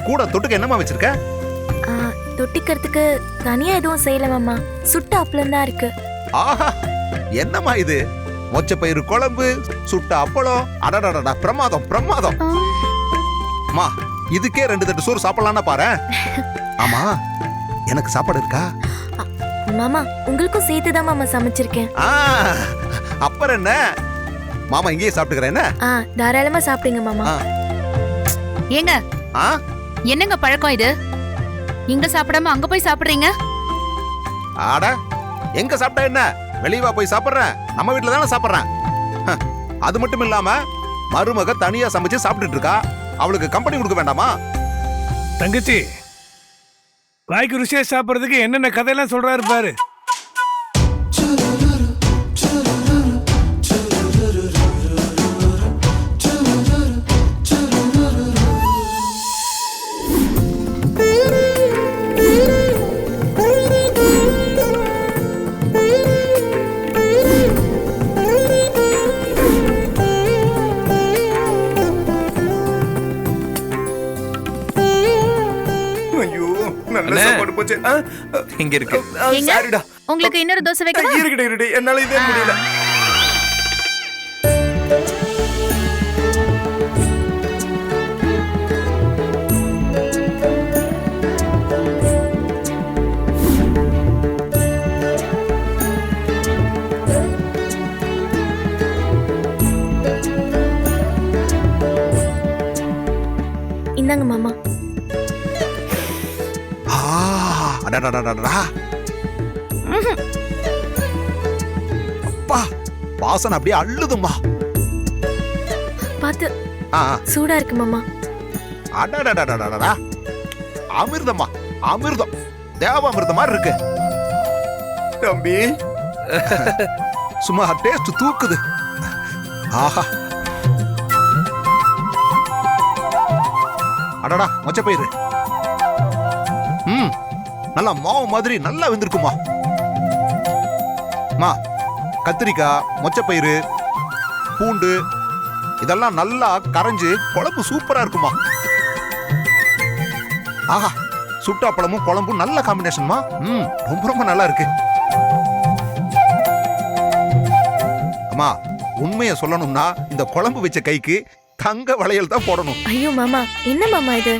கூட தொட்டுக்க என்னமா வச்சிருக்க? தொட்டிக்கிறதுக்கு தனியா எதுவும் செய்யல மாமா. சுட்ட அப்பளம் தான் இருக்கு. ஆஹா, என்னம்மா இது? மொச்சப்பயிறு குழம்பு, சுட்ட அப்பளம், அடடடடா, பிரமாதம் பிரமாதம். அம்மா, இதுக்கே 2 தட்டு சோறு சாப்பிடலாம்னா பாரு. ஆமா, எனக்கு சாப்பாடு இருக்கா? மாமா, உங்களுக்கும் சேர்த்து தான் மாமா சமைச்சிருக்கேன். அப்புறம் என்ன, மாமா இங்கேயே சாப்பிட்டுக்கிறேன். என்ன தாராளமா சாப்பிடுங்க மாமா. ஏங்க, என்னங்க பழக்கம் இது? இங்க சாப்பிடாம அங்க போய் சாப்பிடுறீங்க? ஆட, எங்க சாப்பிட்டா என்ன, வெளியவா போய் சாப்பிடுறேன்? நம்ம வீட்டுல தானே சாப்பிடுறேன். அது மட்டும் இல்லாம மருமக தனியா சமைச்சு சாப்பிட்டுட்டு இருக்கா. அவளுக்கு கம்பெனி கொடுக்க வேண்டாமா? தங்கச்சி, வாய்க்கு ருசியா சாப்பிடுறதுக்கு என்னென்ன கதையெல்லாம் சொல்றாரு பாரு. இங்க இருக்கு. உங்களுக்கு இன்னொரு தோசை வைக்கவா? என்னால இதே முடியல. இந்தாங்க மாமா. அப்பா, வாசனை அப்படியே அள்ளுதும்மா. பாத்து, சூடா இருக்கு மாமா. அடடடடடடடா, அமிர்தமா, அமிர்தம், தேவாமிர்தமா இருக்கு. தம்பி, சும்மா டேஸ்ட் தூக்குது. ஆஹா, அடடா, மொச்சப்பயிறு நல்லா மாவு மாதிரி நல்லா வெந்திருக்குமா. கத்திரிக்காய், மொச்சப்பயிறு, பூண்டு இதெல்லாம் நல்லா கரைஞ்சு குழம்பு சூப்பரா இருக்குமா. ஆஹா, சுட்டாப்பழமும் குழம்பும் நல்ல காம்பினேஷன்மா. ரொம்ப ரொம்ப நல்லா இருக்கு. அம்மா, உண்மையை சொல்லணும்னா இந்த குழம்பு வச்ச கைக்கு தங்க வளையல் தான் போடணும். ஐயோ மாமா, என்ன மாமா இது?